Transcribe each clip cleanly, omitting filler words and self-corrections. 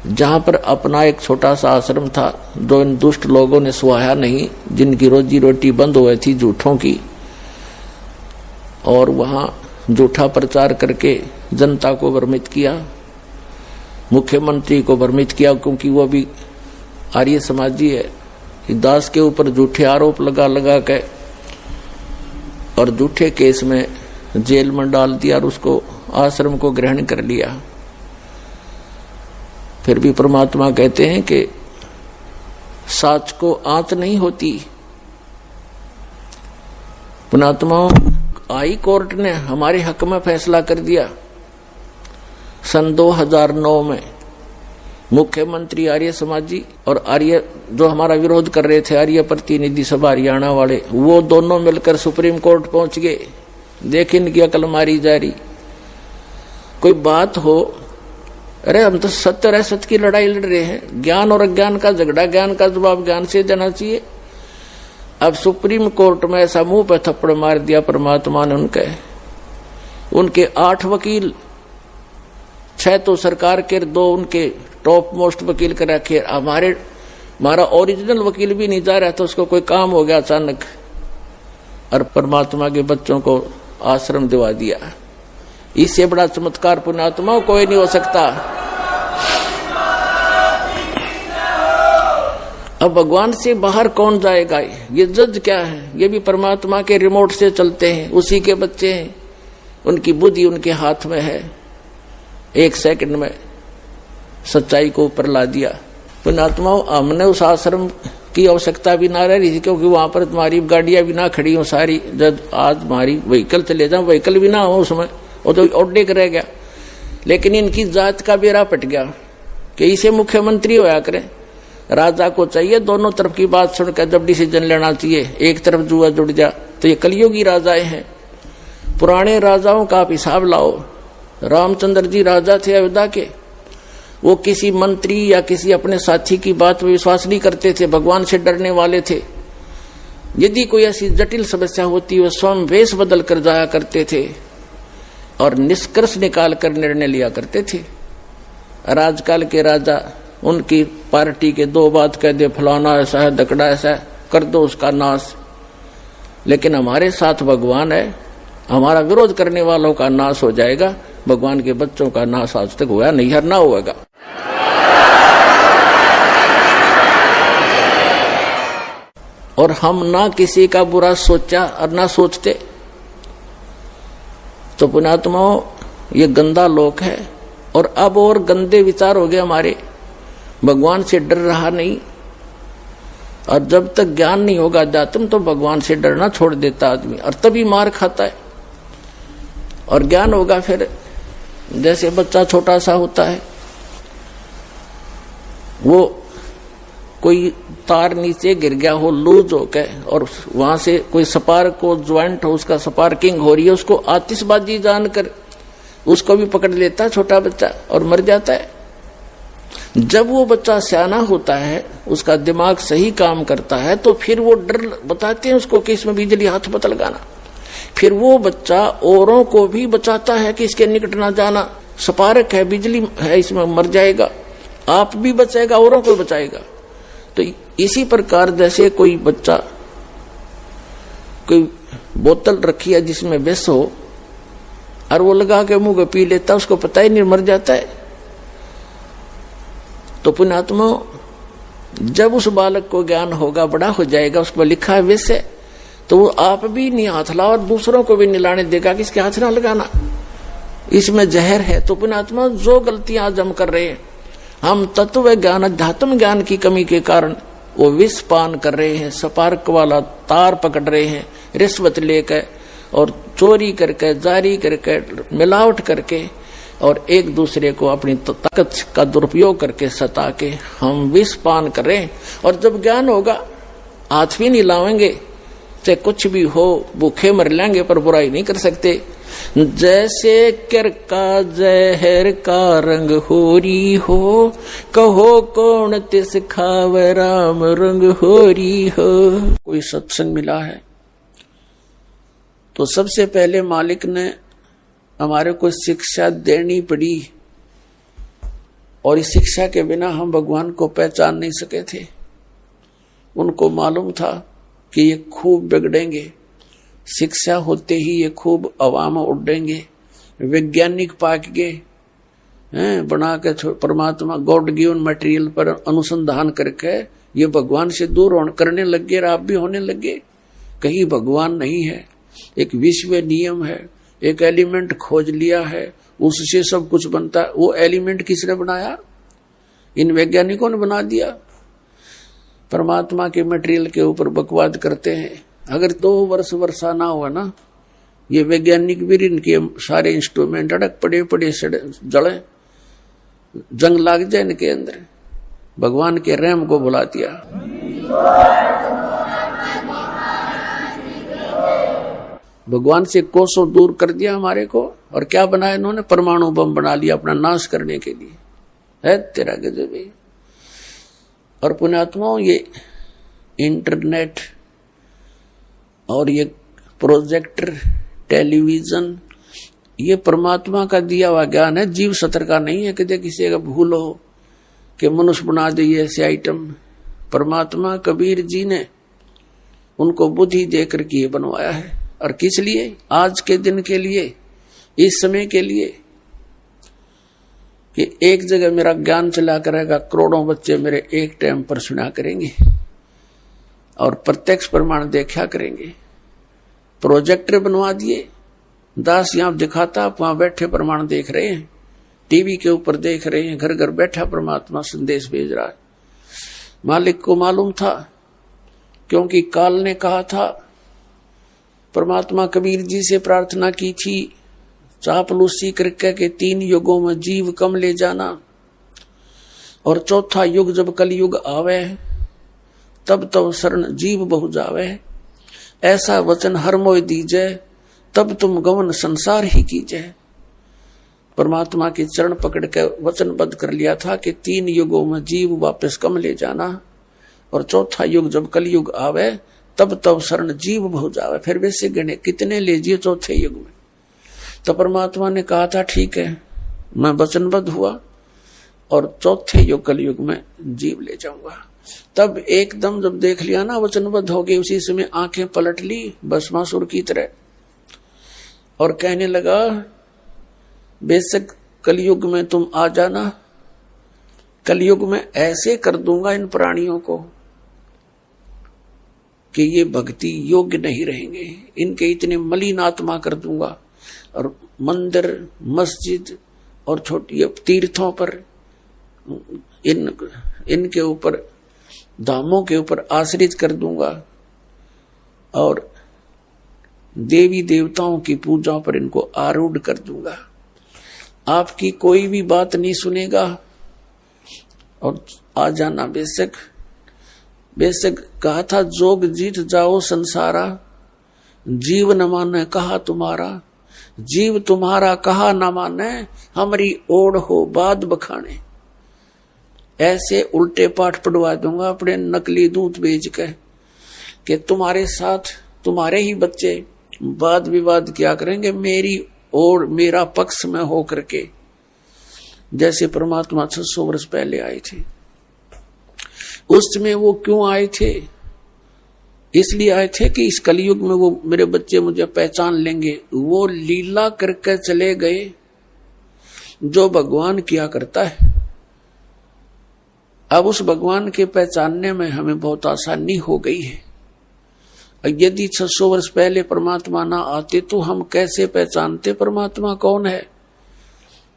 जहां पर अपना एक छोटा सा आश्रम था जो इन दुष्ट लोगों ने सुहाया नहीं, जिनकी रोजी रोटी बंद हुई थी झूठों की, और वहां झूठा प्रचार करके जनता को भ्रमित किया, मुख्यमंत्री को भ्रमित किया, क्योंकि वो भी आर्य समाजी है। दास के ऊपर झूठे आरोप लगा लगा के और झूठे केस में जेल में डाल दिया और उसको आश्रम को ग्रहण कर लिया। फिर भी परमात्मा कहते हैं कि साच को आंच नहीं होती। पुणात्माओं, हाई कोर्ट ने हमारे हक में फैसला कर दिया। सन 2009 में मुख्यमंत्री आर्य समाजी और आर्य जो हमारा विरोध कर रहे थे, आर्य प्रतिनिधि सभा हरियाणा वाले, वो दोनों मिलकर सुप्रीम कोर्ट पहुंच गए। देख इनकी अकल मारी जा रही। कोई बात हो, अरे हम तो सत्य और असत्य की लड़ाई लड़ रहे हैं, ज्ञान और अज्ञान का झगड़ा, ज्ञान का जवाब ज्ञान से देना चाहिए। अब सुप्रीम कोर्ट में ऐसा मुंह पे थप्पड़ मार दिया परमात्मा ने उनके 8 वकील, 6 तो सरकार के, 2 उनके टॉप मोस्ट वकील कर रखे। हमारा ओरिजिनल वकील भी नहीं जा रहा था, उसको कोई काम हो गया अचानक, और परमात्मा के बच्चों को आश्रम दिवा दिया। इससे बड़ा चमत्कार पुण्यात्मा कोई नहीं हो सकता। अब भगवान से बाहर कौन जाएगा? ये जज क्या है? ये भी परमात्मा के रिमोट से चलते हैं, उसी के बच्चे हैं, उनकी बुद्धि उनके हाथ में है। 1 सेकंड में सच्चाई को ऊपर ला दिया। पुण्यात्माओं, हमने उस आश्रम की आवश्यकता भी ना रही, क्योंकि वहां पर तुम्हारी गाड़ियां भी ना खड़ी हो सारी। जब आज हमारी व्हीकल चले जाओ, व्हीकल भी ना हो उसमें, वो तो ओड्डे रह गया। लेकिन इनकी जात का बेड़ा पट गया कि इसे मुख्यमंत्री होया करें। राजा को चाहिए दोनों तरफ की बात सुनकर जब डिसीजन लेना चाहिए। एक तरफ जुआ जुड़ जा तो ये कलयुगी राजाएं हैं। पुराने राजाओं का आप हिसाब लाओ। रामचंद्र जी राजा थे अयोध्या के, वो किसी मंत्री या किसी अपने साथी की बात में विश्वास नहीं करते थे, भगवान से डरने वाले थे। यदि कोई ऐसी जटिल समस्या होती, वो स्वयं वेश बदल कर जाया करते थे और निष्कर्ष निकाल कर निर्णय लिया करते थे। राजकाल के राजा, उनकी पार्टी के 2 बात कह दे, फलाना ऐसा है, दकड़ा ऐसा है, कर दो उसका नाश। लेकिन हमारे साथ भगवान है, हमारा विरोध करने वालों का नाश हो जाएगा। भगवान के बच्चों का नाश आज तक हुआ नहीं, हर ना होगा। और हम ना किसी का बुरा सोचा और ना सोचते। तो पुण्यात्माओं, ये गंदा लोक है और अब और गंदे विचार हो गए हमारे। भगवान से डर रहा नहीं, और जब तक ज्ञान नहीं होगा अध्यात्म, तो भगवान से डरना छोड़ देता आदमी, और तभी मार खाता है। और ज्ञान होगा फिर, जैसे बच्चा छोटा सा होता है, वो कोई तार नीचे गिर गया हो लूज हो के, और वहां से कोई स्पार्क को ज्वाइंट हो, उसका स्पार्किंग हो रही है, उसको आतिशबाजी जानकर उसको भी पकड़ लेता है छोटा बच्चा और मर जाता है। जब वो बच्चा सियाना होता है, उसका दिमाग सही काम करता है, तो फिर वो डर बताते हैं उसको कि इसमें बिजली हाथ मत लगाना। फिर वो बच्चा औरों को भी बचाता है कि इसके निकट ना जाना, स्पार्क है, बिजली है, इसमें मर जाएगा। आप भी बचाएगा, औरों को बचाएगा। तो इसी प्रकार जैसे कोई बच्चा कोई बोतल रखी है जिसमें विष हो, और वो लगा के मुंह को पी लेता, उसको पता ही नहीं, मर जाता है। तो पुण्यात्मा, जब उस बालक को ज्ञान होगा, बड़ा हो जाएगा, उसको लिखा है विष है, तो वो आप भी नहीं हाथ लाओ और दूसरों को भी निलाने देगा कि इसके हाथ ना लगाना, इसमें जहर है। तो पुण्यात्मा, जो गलतियां आज हम कर रहे हैं, हम तत्व ज्ञान अध्यात्म ज्ञान की कमी के कारण वो विष पान कर रहे हैं, स्पार्क वाला तार पकड़ रहे हैं, रिश्वत लेकर और चोरी करके, जारी करके, मिलावट करके, और एक दूसरे को अपनी ताकत का दुरुपयोग करके सता के हम विष पान कर रहे हैं। और जब ज्ञान होगा, हाथ भी नहीं लावेंगे, चाहे कुछ भी हो, भूखे मर लेंगे पर बुराई नहीं कर सकते। जैसे कर का जहर का रंग होरी हो, कहो कौन तिस खावे राम रंग होरी हो। कोई सत्संग मिला है तो सबसे पहले मालिक ने हमारे को शिक्षा देनी पड़ी और इस शिक्षा के बिना हम भगवान को पहचान नहीं सके थे। उनको मालूम था कि ये खूब बिगड़ेंगे, शिक्षा होते ही ये खूब अवाम उड़ेंगे, वैज्ञानिक पाक गए हैं, बना के परमात्मा गॉड गिवन मटेरियल पर अनुसंधान करके ये भगवान से दूर करने लग गए। आप भी होने लगे। कहीं भगवान नहीं है, एक विश्व नियम है, एक एलिमेंट खोज लिया है, उससे सब कुछ बनता है। वो एलिमेंट किसने बनाया? इन वैज्ञानिकों ने बना दिया। परमात्मा के मटेरियल के ऊपर बकवाद करते हैं। अगर 2 वर्ष वर्षा ना हुआ ना, ये वैज्ञानिक भी इनके सारे इंस्ट्रूमेंट अड़क पड़े जड़े, जंग लाग जाए इनके अंदर। भगवान के रहम को भुला दिया। भगवान से कोसों दूर कर दिया हमारे को। और क्या बनाया इन्होंने? परमाणु बम बना लिया अपना नाश करने के लिए। है तेरा गजब। और पुण्यात्माओं, ये इंटरनेट और ये प्रोजेक्टर, टेलीविजन, ये परमात्मा का दिया हुआ ज्ञान है, जीव सत्र का नहीं है। कि किसी का भूल हो कि मनुष्य बना दिए ऐसे आइटम। परमात्मा कबीर जी ने उनको बुद्धि देकर के बनवाया है। और किस लिए? आज के दिन के लिए, इस समय के लिए, कि एक जगह मेरा ज्ञान चला करेगा, करोड़ों बच्चे मेरे एक टाइम पर सुना करेंगे और प्रत्यक्ष प्रमाण देखा करेंगे। प्रोजेक्टर बनवा दिए, दास यहां दिखाता, आप वहां बैठे प्रमाण देख रहे हैं, टीवी के ऊपर देख रहे हैं, घर घर बैठा परमात्मा संदेश भेज रहा है। मालिक को मालूम था, क्योंकि काल ने कहा था, परमात्मा कबीर जी से प्रार्थना की थी, चापलूसी करके के 3 युगों में जीव कम ले जाना, और 4था युग जब कलयुग आवे, तब तब शरण जीव बहु जावे। ऐसा वचन हर मोय दीजे, तब तुम गमन संसार ही कीजे। परमात्मा के चरण पकड़ के वचनबद्ध कर लिया था कि 3 युगों में जीव वापस कम ले जाना, और 4था युग जब कलयुग आवे, तब तब शरण जीव बहु जावे। फिर वैसे गणे कितने ले जिए 4थे युग में? तो परमात्मा ने कहा था ठीक है, मैं वचनबद्ध हुआ और 4थे युग कलयुग में जीव ले जाऊंगा। तब एकदम जब देख लिया ना वचनबद्ध हो गए, उसी समय आंखें पलट ली भस्मासुर की तरह, और कहने लगा, बेशक कलयुग में तुम आ जाना, कलयुग में ऐसे कर दूंगा इन प्राणियों को कि ये भक्ति योग्य नहीं रहेंगे, इनके इतने मलिन आत्मा कर दूंगा, और मंदिर, मस्जिद और छोटी तीर्थों पर इनके ऊपर, धामों के ऊपर आश्रित कर दूंगा, और देवी देवताओं की पूजा पर इनको आरूढ़ कर दूंगा। आपकी कोई भी बात नहीं सुनेगा, और आ जाना बेशक। बेशक कहा था, जोग जीत जाओ संसारा, जीव न माने कहा तुम्हारा, जीव तुम्हारा कहा न माने, हमारी ओढ़ हो बाद बखाने। ऐसे उल्टे पाठ पढ़वा दूंगा अपने नकली दूत बेच के, कि तुम्हारे साथ तुम्हारे ही बच्चे वाद विवाद क्या करेंगे मेरी और मेरा पक्ष में हो करके। जैसे परमात्मा 600 वर्ष पहले आए थे, उस समय वो क्यों आए थे? इसलिए आए थे कि इस कलयुग में वो मेरे बच्चे मुझे पहचान लेंगे। वो लीला करके चले गए जो भगवान किया करता है। अब उस भगवान के पहचानने में हमें बहुत आसानी हो गई है। यदि 600 वर्ष पहले परमात्मा ना आते तो हम कैसे पहचानते परमात्मा कौन है?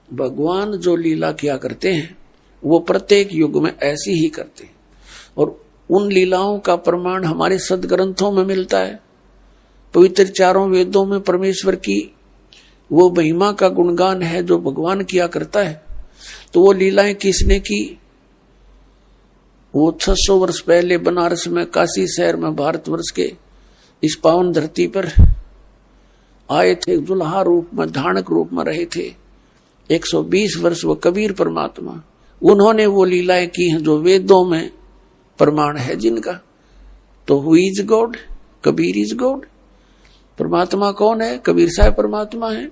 भगवान जो लीला किया करते हैं वो प्रत्येक युग में ऐसी ही करते हैं, और उन लीलाओं का प्रमाण हमारे सदग्रंथों में मिलता है। पवित्र 4 वेदों में परमेश्वर की वो महिमा का गुणगान है जो भगवान किया करता है। तो वो लीलाएं किसने की? वो 600 वर्ष पहले बनारस में, काशी शहर में, भारतवर्ष के इस पावन धरती पर आए थे। दुल्हा रूप में, धानक रूप में रहे थे 120 वर्ष। वो कबीर परमात्मा, उन्होंने वो लीलाएं की हैं जो वेदों में प्रमाण है जिनका। तो who is God? Kabir is God. परमात्मा कौन है? कबीर साहब परमात्मा है।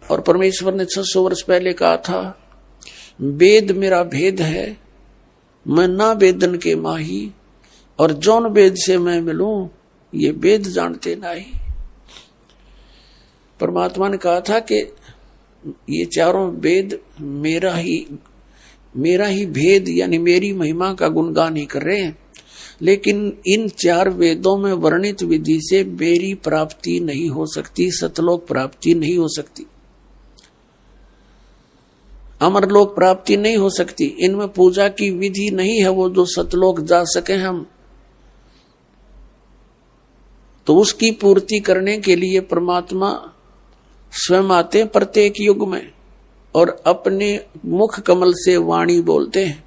और परमेश्वर ने 600 वर्ष पहले कहा था वेद मेरा भेद है, मैं ना वेदन के माही, और जौन वेद से मैं मिलूं ये वेद जानते नहीं। परमात्मा ने कहा था कि ये चारों वेद मेरा ही भेद यानी मेरी महिमा का गुणगान ही कर रहे हैं, लेकिन इन 4 वेदों में वर्णित विधि से मेरी प्राप्ति नहीं हो सकती, सतलोक प्राप्ति नहीं हो सकती, अमरलोक प्राप्ति नहीं हो सकती। इनमें पूजा की विधि नहीं है वो जो सतलोक जा सके हम। तो उसकी पूर्ति करने के लिए परमात्मा स्वयं आते हैं प्रत्येक युग में और अपने मुख कमल से वाणी बोलते हैं।